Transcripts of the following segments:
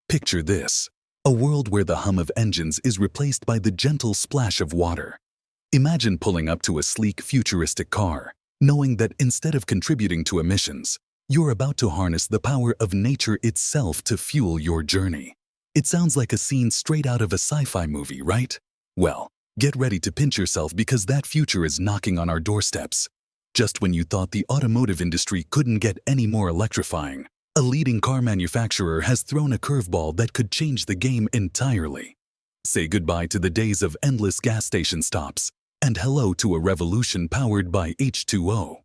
Picture this: a world where the hum of engines is replaced by the gentle splash of water. Imagine pulling up to a sleek, futuristic car, knowing that instead of contributing to emissions, you're about to harness the power of nature itself to fuel your journey. It sounds like a scene straight out of a sci-fi movie, right? Well, get ready to pinch yourself because that future is knocking on our doorsteps. Just when you thought the automotive industry couldn't get any more electrifying, a leading car manufacturer has thrown a curveball that could change the game entirely. Say goodbye to the days of endless gas station stops, and hello to a revolution powered by H2O.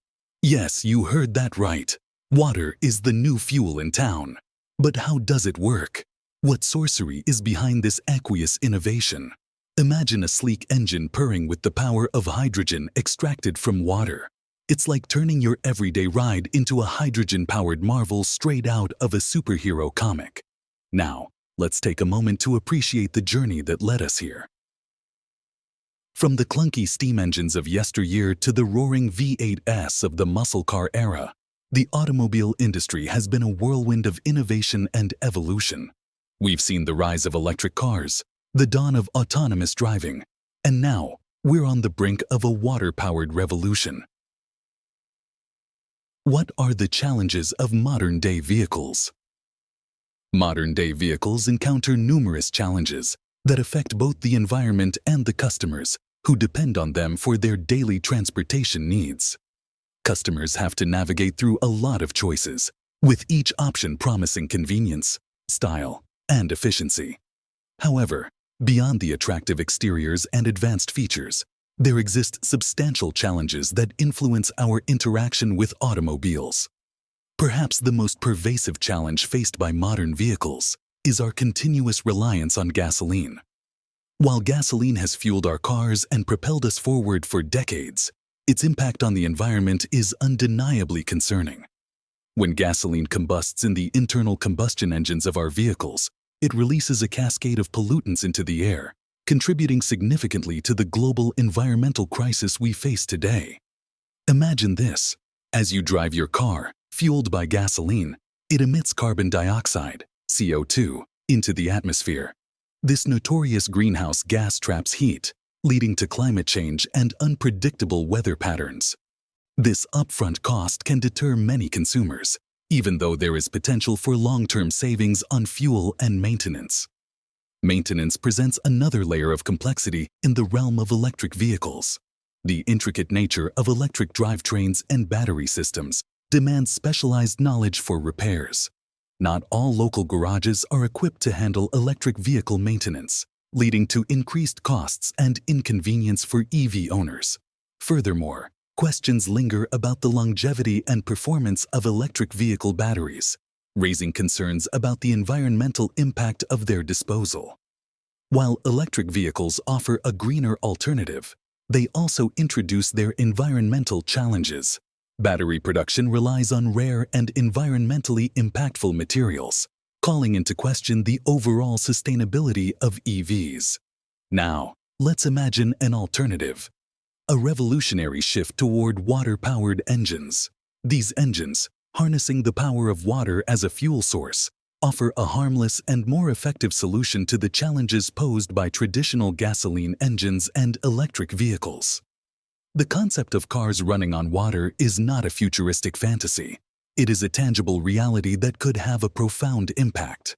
Yes, you heard that right. Water is the new fuel in town. But how does it work? What sorcery is behind this aqueous innovation? Imagine a sleek engine purring with the power of hydrogen extracted from water. It's like turning your everyday ride into a hydrogen-powered marvel straight out of a superhero comic. Now, let's take a moment to appreciate the journey that led us here. From the clunky steam engines of yesteryear to the roaring V8s of the muscle car era, the automobile industry has been a whirlwind of innovation and evolution. We've seen the rise of electric cars, the dawn of autonomous driving, and now we're on the brink of a water-powered revolution. What are the challenges of modern-day vehicles? Modern-day vehicles encounter numerous challenges that affect both the environment and the customers who depend on them for their daily transportation needs. Customers have to navigate through a lot of choices, with each option promising convenience, style, and efficiency. However, beyond the attractive exteriors and advanced features, there exist substantial challenges that influence our interaction with automobiles. Perhaps the most pervasive challenge faced by modern vehicles is our continuous reliance on gasoline. While gasoline has fueled our cars and propelled us forward for decades, its impact on the environment is undeniably concerning. When gasoline combusts in the internal combustion engines of our vehicles, it releases a cascade of pollutants into the air, contributing significantly to the global environmental crisis we face today. Imagine this: as you drive your car, fueled by gasoline, it emits carbon dioxide, CO2, into the atmosphere. This notorious greenhouse gas traps heat, leading to climate change and unpredictable weather patterns. This upfront cost can deter many consumers, even though there is potential for long-term savings on fuel and maintenance. Maintenance presents another layer of complexity in the realm of electric vehicles. The intricate nature of electric drivetrains and battery systems demands specialized knowledge for repairs. Not all local garages are equipped to handle electric vehicle maintenance, leading to increased costs and inconvenience for EV owners. Furthermore, questions linger about the longevity and performance of electric vehicle batteries, raising concerns about the environmental impact of their disposal. While electric vehicles offer a greener alternative, they also introduce their environmental challenges. Battery production relies on rare and environmentally impactful materials, calling into question the overall sustainability of EVs. Now, let's imagine an alternative: a revolutionary shift toward water-powered engines. These engines, harnessing the power of water as a fuel source, offer a harmless and more effective solution to the challenges posed by traditional gasoline engines and electric vehicles. The concept of cars running on water is not a futuristic fantasy. It is a tangible reality that could have a profound impact.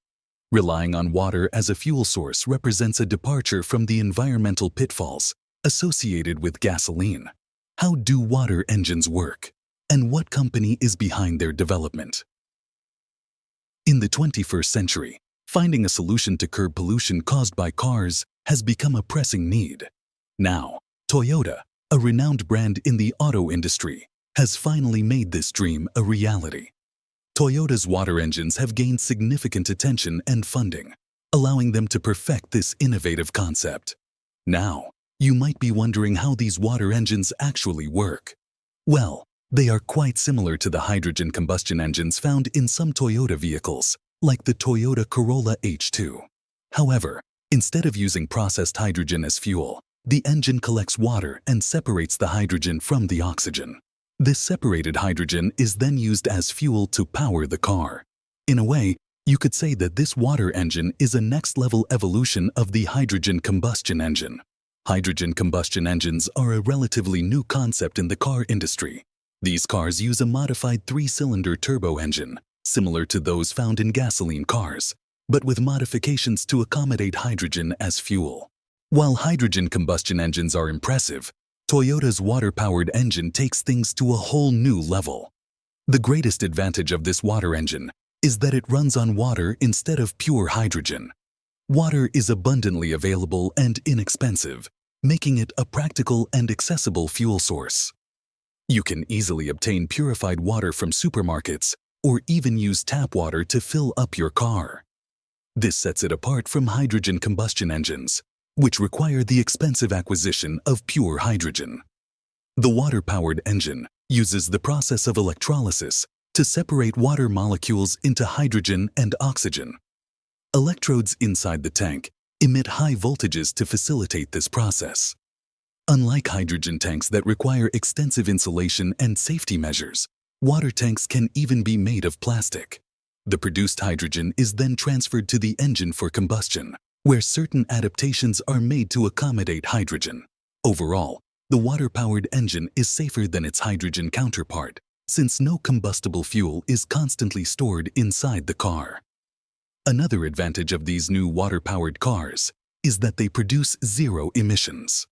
Relying on water as a fuel source represents a departure from the environmental pitfalls associated with gasoline. How do water engines work? And what company is behind their development? In the 21st century, finding a solution to curb pollution caused by cars has become a pressing need. Now, Toyota, a renowned brand in the auto industry, has finally made this dream a reality. Toyota's water engines have gained significant attention and funding, allowing them to perfect this innovative concept. Now, you might be wondering how these water engines actually work. Well, they are quite similar to the hydrogen combustion engines found in some Toyota vehicles, like the Toyota Corolla H2. However, instead of using processed hydrogen as fuel, the engine collects water and separates the hydrogen from the oxygen. This separated hydrogen is then used as fuel to power the car. In a way, You could say that this water engine is a next-level evolution of the hydrogen combustion engine. Hydrogen combustion engines are a relatively new concept in the car industry. These cars use a modified 3-cylinder turbo engine, similar to those found in gasoline cars, but with modifications to accommodate hydrogen as fuel. While hydrogen combustion engines are impressive, Toyota's water-powered engine takes things to a whole new level. The greatest advantage of this water engine is that it runs on water instead of pure hydrogen. Water is abundantly available and inexpensive, making it a practical and accessible fuel source. You can easily obtain purified water from supermarkets or even use tap water to fill up your car. This sets it apart from hydrogen combustion engines, which require the expensive acquisition of pure hydrogen. The water-powered engine uses the process of electrolysis to separate water molecules into hydrogen and oxygen. Electrodes inside the tank emit high voltages to facilitate this process. Unlike hydrogen tanks that require extensive insulation and safety measures, water tanks can even be made of plastic. The produced hydrogen is then transferred to the engine for combustion, where certain adaptations are made to accommodate hydrogen. Overall, the water-powered engine is safer than its hydrogen counterpart, since no combustible fuel is constantly stored inside the car. Another advantage of these new water-powered cars is that they produce zero emissions.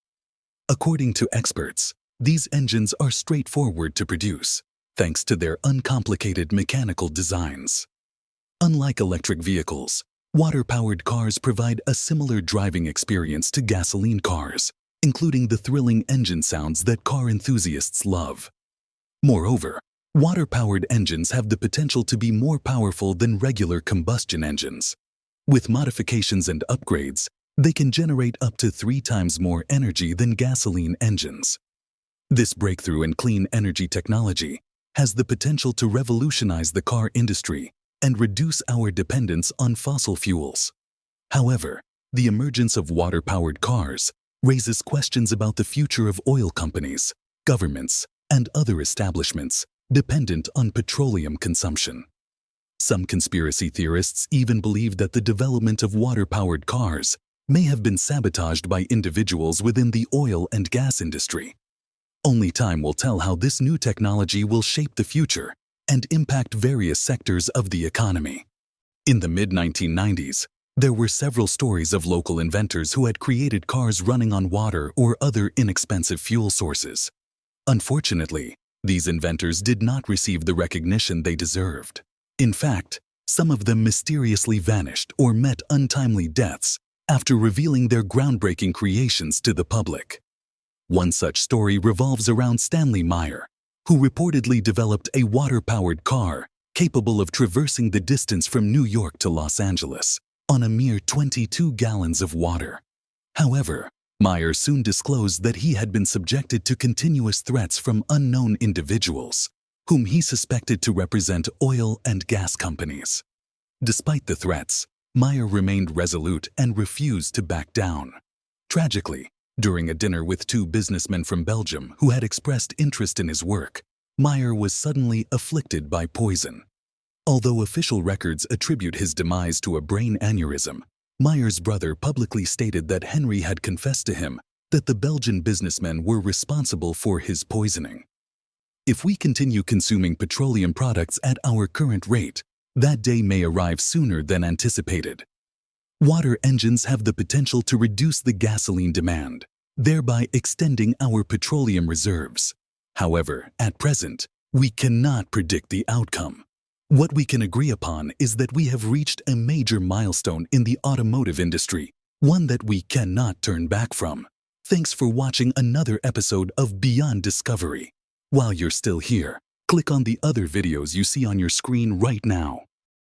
According to experts, these engines are straightforward to produce, thanks to their uncomplicated mechanical designs. Unlike electric vehicles, water-powered cars provide a similar driving experience to gasoline cars, including the thrilling engine sounds that car enthusiasts love. Moreover, water-powered engines have the potential to be more powerful than regular combustion engines. With modifications and upgrades, they can generate up to 3 times more energy than gasoline engines. This breakthrough in clean energy technology has the potential to revolutionize the car industry and reduce our dependence on fossil fuels. However, the emergence of water-powered cars raises questions about the future of oil companies, governments, and other establishments dependent on petroleum consumption. Some conspiracy theorists even believe that the development of water-powered cars may have been sabotaged by individuals within the oil and gas industry. Only time will tell how this new technology will shape the future and impact various sectors of the economy. In the mid-1990s, there were several stories of local inventors who had created cars running on water or other inexpensive fuel sources. Unfortunately, these inventors did not receive the recognition they deserved. In fact, some of them mysteriously vanished or met untimely deaths after revealing their groundbreaking creations to the public. One such story revolves around Stanley Meyer, who reportedly developed a water-powered car capable of traversing the distance from New York to Los Angeles on a mere 22 gallons of water. However, Meyer soon disclosed that he had been subjected to continuous threats from unknown individuals, whom he suspected to represent oil and gas companies. Despite the threats, Meyer remained resolute and refused to back down. Tragically, during a dinner with 2 businessmen from Belgium who had expressed interest in his work, Meyer was suddenly afflicted by poison. Although official records attribute his demise to a brain aneurysm, Meyer's brother publicly stated that Henry had confessed to him that the Belgian businessmen were responsible for his poisoning. If we continue consuming petroleum products at our current rate, that day may arrive sooner than anticipated. Water engines have the potential to reduce the gasoline demand, thereby extending our petroleum reserves. However, at present, we cannot predict the outcome. What we can agree upon is that we have reached a major milestone in the automotive industry, one that we cannot turn back from. Thanks for watching another episode of Beyond Discovery. While you're still here, click on the other videos you see on your screen right now.